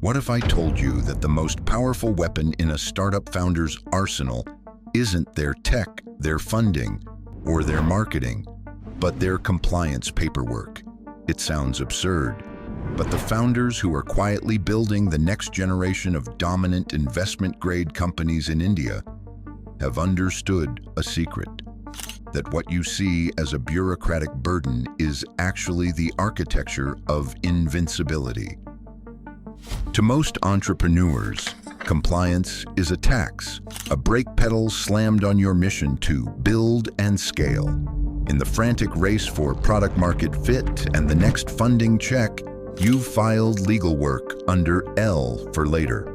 What if I told you that the most powerful weapon in a startup founder's arsenal isn't their tech, their funding, or their marketing, but their compliance paperwork? It sounds absurd, but the founders who are quietly building the next generation of dominant investment-grade companies in India have understood a secret: that what you see as a bureaucratic burden is actually the architecture of invincibility. To most entrepreneurs, compliance is a tax, a brake pedal slammed on your mission to build and scale. In the frantic race for product-market fit and the next funding check, you've filed legal work under L for later.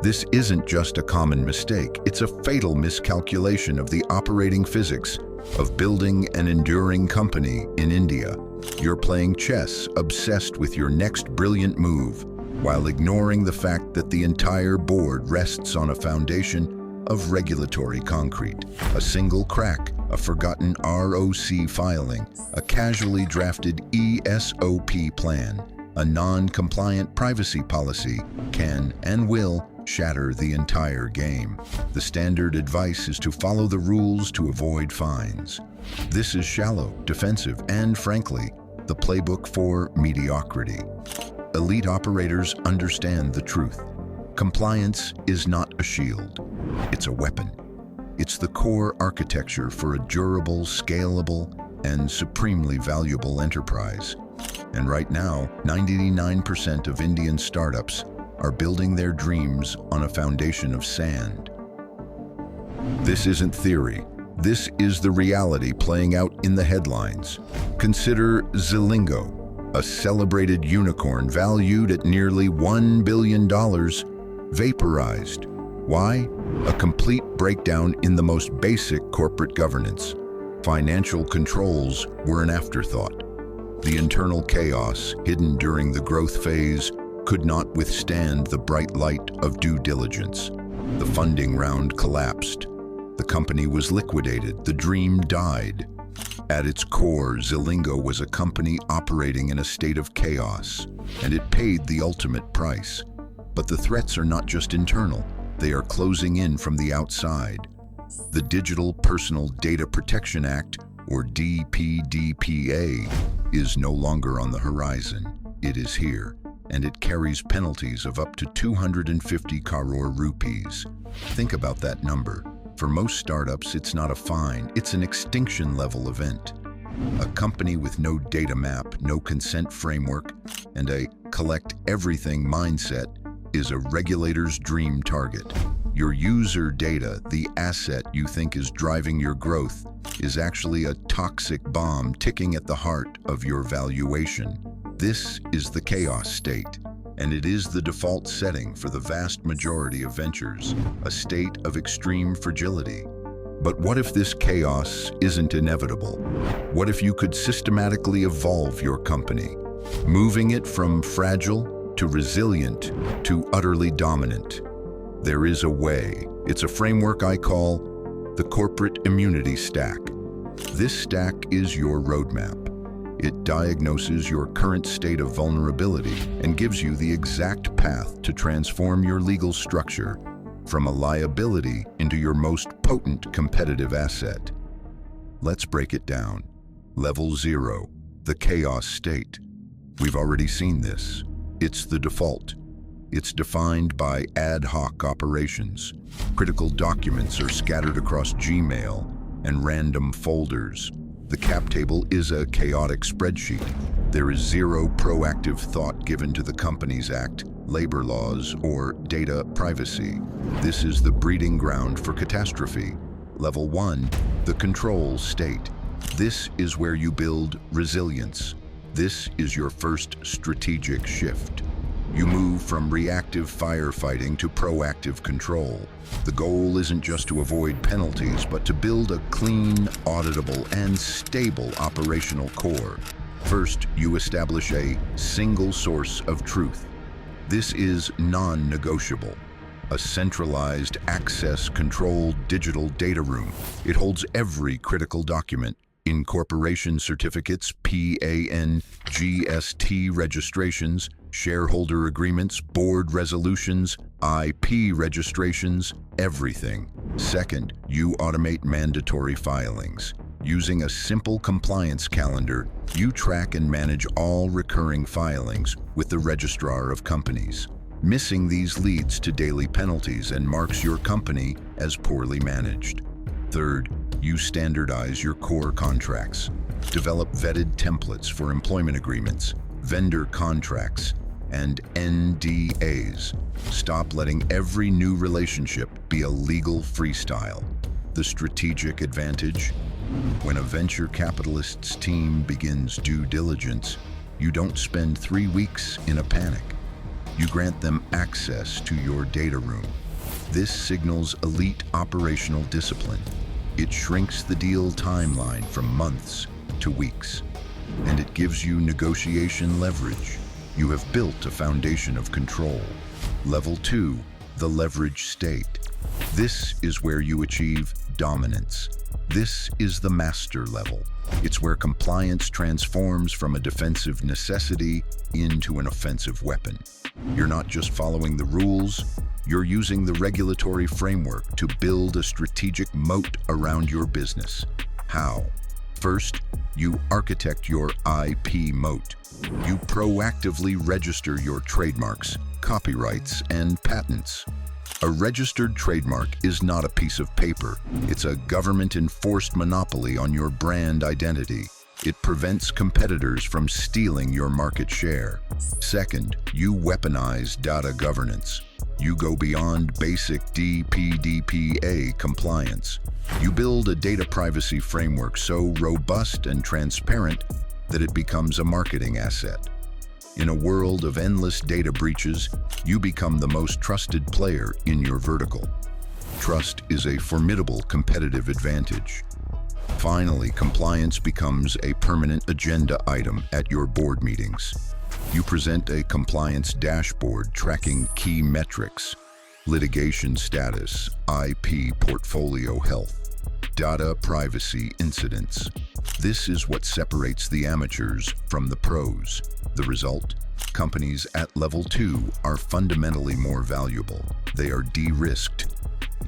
This isn't just a common mistake, it's a fatal miscalculation of the operating physics of building an enduring company in India. You're playing chess, obsessed with your next brilliant move, while ignoring the fact that the entire board rests on a foundation of regulatory concrete. A single crack, a forgotten ROC filing, a casually drafted ESOP plan, a non-compliant privacy policy can and will shatter the entire game. The standard advice is to follow the rules to avoid fines. This is shallow, defensive, and frankly, the playbook for mediocrity. Elite operators understand the truth. Compliance is not a shield, it's a weapon. It's the core architecture for a durable, scalable, and supremely valuable enterprise. And right now, 99% of Indian startups are building their dreams on a foundation of sand. This isn't theory. This is the reality playing out in the headlines. Consider Zilingo, a celebrated unicorn valued at nearly $1 billion, vaporized. Why? A complete breakdown in the most basic corporate governance. Financial controls were an afterthought. The internal chaos, hidden during the growth phase, could not withstand the bright light of due diligence. The funding round collapsed. The company was liquidated. The dream died. At its core, Zilingo was a company operating in a state of chaos, and it paid the ultimate price. But the threats are not just internal. They are closing in from the outside. The Digital Personal Data Protection Act, or DPDPA, is no longer on the horizon. It is here, and it carries penalties of up to 250 Crore rupees. Think about that number. For most startups, it's not a fine, it's an extinction-level event. A company with no data map, no consent framework, and a collect-everything mindset is a regulator's dream target. Your user data, the asset you think is driving your growth, is actually a toxic bomb ticking at the heart of your valuation. This is the chaos state, and it is the default setting for the vast majority of ventures, a state of extreme fragility. But what if this chaos isn't inevitable? What if you could systematically evolve your company, moving it from fragile to resilient to utterly dominant? There is a way. It's a framework I call the corporate immunity stack. This stack is your roadmap. It diagnoses your current state of vulnerability and gives you the exact path to transform your legal structure from a liability into your most potent competitive asset. Let's break it down. Level 0, the chaos state. We've already seen this. It's the default. It's defined by ad hoc operations. Critical documents are scattered across Gmail and random folders. The cap table is a chaotic spreadsheet. There is zero proactive thought given to the Companies Act, labor laws, or data privacy. This is the breeding ground for catastrophe. Level 1, the control state. This is where you build resilience. This is your first strategic shift. You move from reactive firefighting to proactive control. The goal isn't just to avoid penalties, but to build a clean, auditable, and stable operational core. First, you establish a single source of truth. This is non-negotiable. A centralized, access-controlled digital data room. It holds every critical document, incorporation certificates, PAN, GST registrations, Shareholder agreements, board resolutions, IP registrations, everything. Second, you automate mandatory filings. Using a simple compliance calendar, you track and manage all recurring filings with the Registrar of Companies. Missing these leads to daily penalties and marks your company as poorly managed. Third, you standardize your core contracts. Develop vetted templates for employment agreements, vendor contracts, and NDAs. Stop letting every new relationship be a legal freestyle. The strategic advantage? When a venture capitalist's team begins due diligence, you don't spend 3 weeks in a panic. You grant them access to your data room. This signals elite operational discipline. It shrinks the deal timeline from months to weeks, and it gives you negotiation leverage. You have built a foundation of control. Level 2, the leverage state. This is where you achieve dominance. This is the master level. It's where compliance transforms from a defensive necessity into an offensive weapon. You're not just following the rules, you're using the regulatory framework to build a strategic moat around your business. How? First, you architect your IP moat. You proactively register your trademarks, copyrights, and patents. A registered trademark is not a piece of paper. It's a government-enforced monopoly on your brand identity. It prevents competitors from stealing your market share. Second, you weaponize data governance. You go beyond basic DPDPA compliance. You build a data privacy framework so robust and transparent that it becomes a marketing asset. In a world of endless data breaches, you become the most trusted player in your vertical. Trust is a formidable competitive advantage. Finally, compliance becomes a permanent agenda item at your board meetings. You present a compliance dashboard tracking key metrics, litigation status, IP portfolio health, data privacy incidents. This is what separates the amateurs from the pros. The result? Companies at level 2 are fundamentally more valuable. They are de-risked.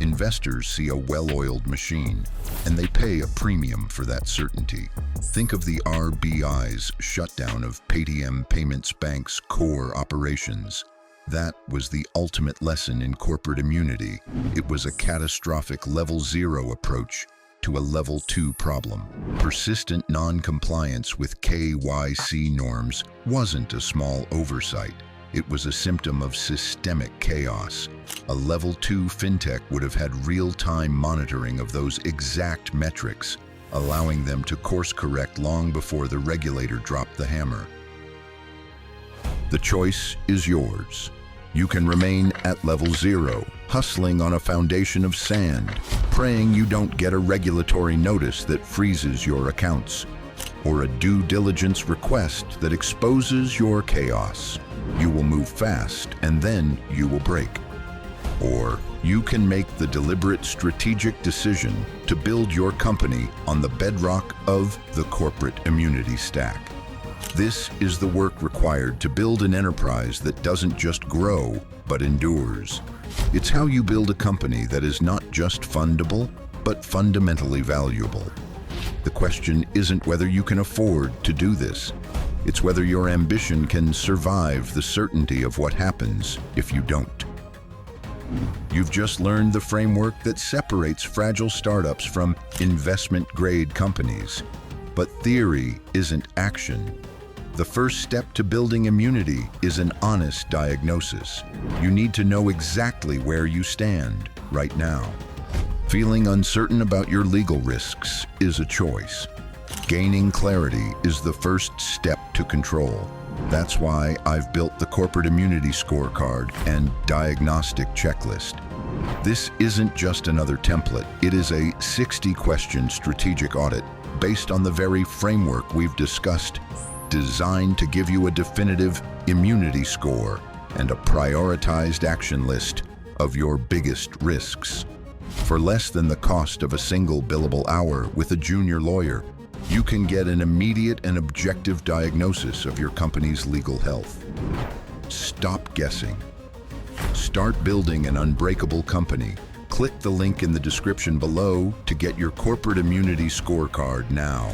Investors see a well-oiled machine, and they pay a premium for that certainty. Think of the RBI's shutdown of Paytm Payments Bank's core operations. That was the ultimate lesson in corporate immunity. It was a catastrophic level 0 approach to a level 2 problem. Persistent non-compliance with KYC norms wasn't a small oversight. It was a symptom of systemic chaos. A level 2 fintech would have had real-time monitoring of those exact metrics, allowing them to course correct long before the regulator dropped the hammer. The choice is yours. You can remain at level 0, hustling on a foundation of sand, praying you don't get a regulatory notice that freezes your accounts, or a due diligence request that exposes your chaos. You will move fast, and then you will break. Or you can make the deliberate strategic decision to build your company on the bedrock of the corporate immunity stack. This is the work required to build an enterprise that doesn't just grow, but endures. It's how you build a company that is not just fundable, but fundamentally valuable. The question isn't whether you can afford to do this. It's whether your ambition can survive the certainty of what happens if you don't. You've just learned the framework that separates fragile startups from investment-grade companies. But theory isn't action. The first step to building immunity is an honest diagnosis. You need to know exactly where you stand right now. Feeling uncertain about your legal risks is a choice. Gaining clarity is the first step to control. That's why I've built the Corporate Immunity Scorecard and Diagnostic Checklist. This isn't just another template. It is a 60-question strategic audit based on the very framework we've discussed, designed to give you a definitive immunity score and a prioritized action list of your biggest risks. For less than the cost of a single billable hour with a junior lawyer, you can get an immediate and objective diagnosis of your company's legal health. Stop guessing. Start building an unbreakable company. Click the link in the description below to get your corporate immunity scorecard now.